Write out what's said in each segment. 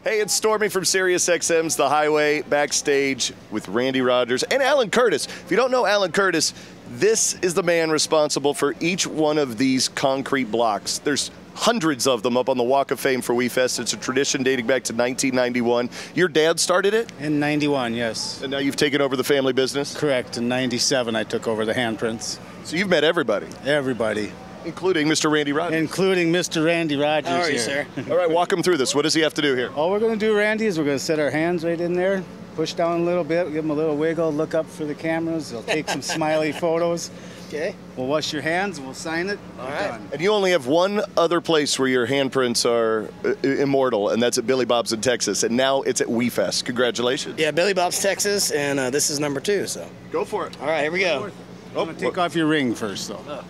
Hey, it's Stormy from SiriusXM's The Highway, backstage with Randy Rogers and Alan Curtis. If you don't know Alan Curtis, this is the man responsible for each one of these concrete blocks. There's hundreds of them up on the Walk of Fame for WeFest. It's a tradition dating back to 1991. Your dad started it? In 91, yes. And now you've taken over the family business? Correct. In 97, I took over the handprints. So you've met everybody? Everybody. Including Mr. Randy Rogers? Including Mr. Randy Rogers. How are you, here. sir? All right, walk him through this. What does he have to do here? All we're going to do, Randy, is we're going to set our hands right in there, push down a little bit, give them a little wiggle, look up for the cameras. They'll take some smiley photos. Okay. We'll wash your hands, and we'll sign it. All right. Done. And you only have one other place where your handprints are immortal, and that's at Billy Bob's in Texas. And now it's at WeFest. Congratulations. Yeah, Billy Bob's, Texas, and this is number 2. So. Go for it. All right, here we go. I'm going to take off your ring first, though. Oh.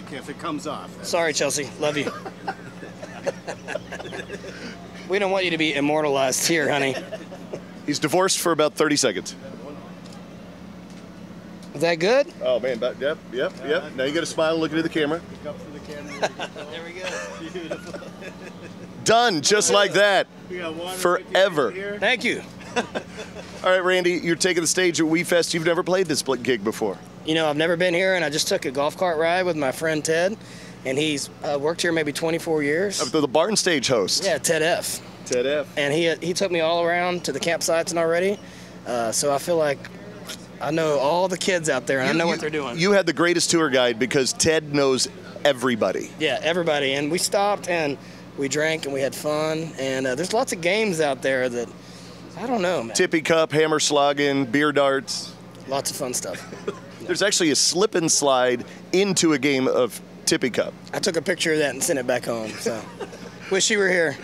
If it comes off. Sorry, Chelsea. Love you. We don't want you to be immortalized here, honey. He's divorced for about 30 seconds. Is that good? Oh, man. Yep. Now you got to smile looking at the camera. Look up for the camera. There we go. Beautiful. Done, just like that. We got one Forever. right here. Thank you. All right, Randy, you're taking the stage at WeFest. You've never played this gig before. You know, I've never been here, and I just took a golf cart ride with my friend Ted, and he's worked here maybe 24 years. The barn stage host. Yeah, Ted F. Ted F. And he took me all around to the campsites and already, so I feel like I know all the kids out there, and I know what they're doing. You had the greatest tour guide because Ted knows everybody. Yeah, everybody. And we stopped and we drank and we had fun. And there's lots of games out there that, I don't know, man. Tippy cup, hammer slogging, beer darts. Lots of fun stuff. There's actually a slip and slide into a game of Tippy cup. I took a picture of that and sent it back home. So, wish you were here.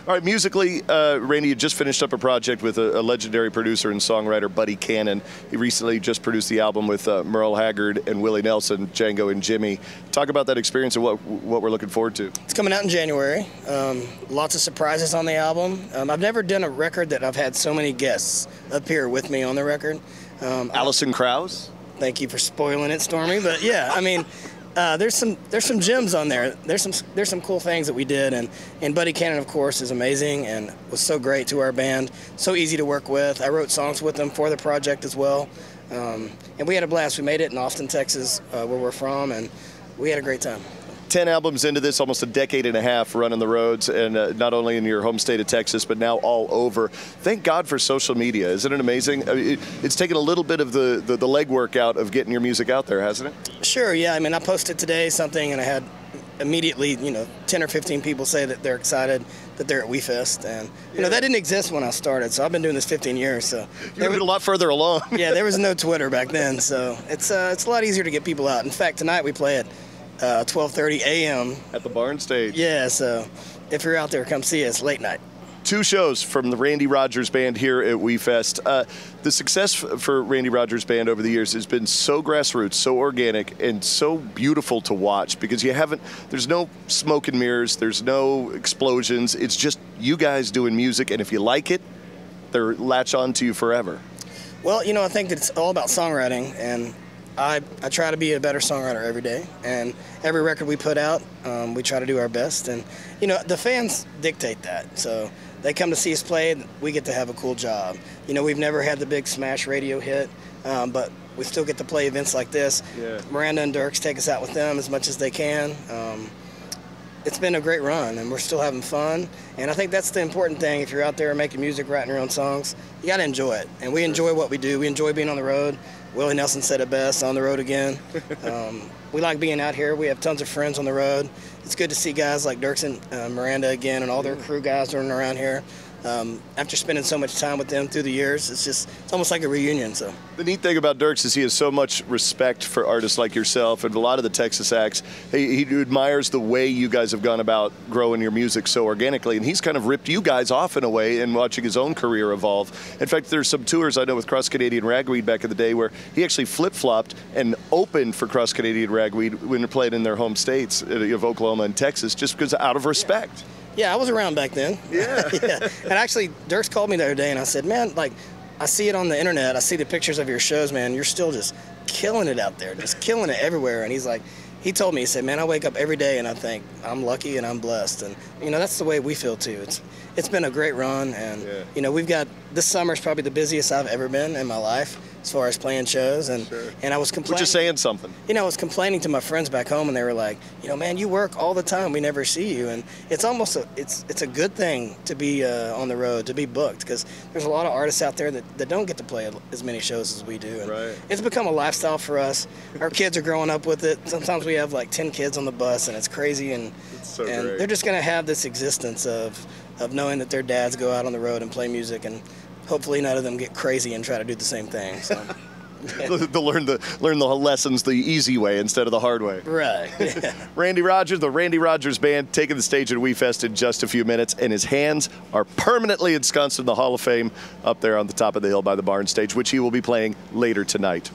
All right, musically, Randy, you just finished up a project with a legendary producer and songwriter, Buddy Cannon. He recently just produced the album with Merle Haggard and Willie Nelson, Django and Jimmy. Talk about that experience and what we're looking forward to. It's coming out in January. Lots of surprises on the album. I've never done a record that I've had so many guests appear with me on the record. Alison Krauss? Thank you for spoiling it, Stormy. But yeah, I mean, there's some gems on there. There's some cool things that we did, and Buddy Cannon, of course, is amazing and was so great to our band. So easy to work with. I wrote songs with him for the project as well, and we had a blast. We made it in Austin, Texas, where we're from, and we had a great time. 10 albums into this, almost a decade and a half running the roads, and not only in your home state of Texas, but now all over. Thank God for social media. Isn't it amazing? I mean, it's taken a little bit of the legwork out of getting your music out there, hasn't it? Sure, yeah. I mean, I posted today something, and I had immediately, 10 or 15 people say that they're excited that they're at WeFest, and that didn't exist when I started. So I've been doing this 15 years. So you've been a lot further along. Yeah, there was no Twitter back then, so it's a lot easier to get people out. In fact, tonight we play at 12:30 a.m. at the barn stage. Yeah, so if you're out there, come see us late night. 2 shows from the Randy Rogers Band here at WeFest. The success for Randy Rogers Band over the years has been so grassroots, so organic, and so beautiful to watch because there's no smoke and mirrors, there's no explosions. It's just you guys doing music, and if you like it, they'll latch on to you forever. Well, I think that it's all about songwriting, and I try to be a better songwriter every day, and every record we put out, we try to do our best, and the fans dictate that, so they come to see us play, and we get to have a cool job. We've never had the big smash radio hit, but we still get to play events like this. Yeah. Miranda and Dirks take us out with them as much as they can. It's been a great run, and we're still having fun, and I think that's the important thing. If you're out there making music, writing your own songs, you got to enjoy it, and we enjoy what we do. We enjoy being on the road. Willie Nelson said it best, on the road again. We like being out here. We have tons of friends on the road. It's good to see guys like Dirks and Miranda again and all their crew guys running around here. After spending so much time with them through the years, it's almost like a reunion. So the neat thing about Dirks is he has so much respect for artists like yourself and a lot of the Texas acts. He admires the way you guys have gone about growing your music so organically, and he's kind of ripped you guys off in a way in watching his own career evolve. In fact, there's some tours I know with Cross Canadian Ragweed back in the day where he actually flip-flopped and opened for Cross Canadian Ragweed when they played in their home states of Oklahoma and Texas, just because out of respect. Yeah, I was around back then. Yeah. Yeah. And actually, Dirks called me the other day, and I said, man, I see it on the internet. I see the pictures of your shows, man. You're still just killing it out there, just killing it everywhere. And he's like, he told me, he said, man, I wake up every day and I think I'm lucky and I'm blessed. And, you know, that's the way we feel too. It's been a great run. And, you know, this summer is probably the busiest I've ever been in my life as far as playing shows. And, and I was complaining. Which is saying something. You know, I was complaining to my friends back home and they were like, you know, man, you work all the time. We never see you. And it's almost it's a good thing to be on the road, to be booked, because there's a lot of artists out there that don't get to play as many shows as we do. And it's become a lifestyle for us. Our kids are growing up with it. Sometimes we have like 10 kids on the bus and it's crazy. And, they're just going to have this existence of knowing that their dads go out on the road and play music, and hopefully none of them get crazy and try to do the same thing. So. They'll learn the lessons the easy way instead of the hard way. Right. Randy Rogers, the Randy Rogers Band, taking the stage at WeFest in just a few minutes, and his hands are permanently ensconced in the Hall of Fame up there on the top of the hill by the barn stage, which he will be playing later tonight.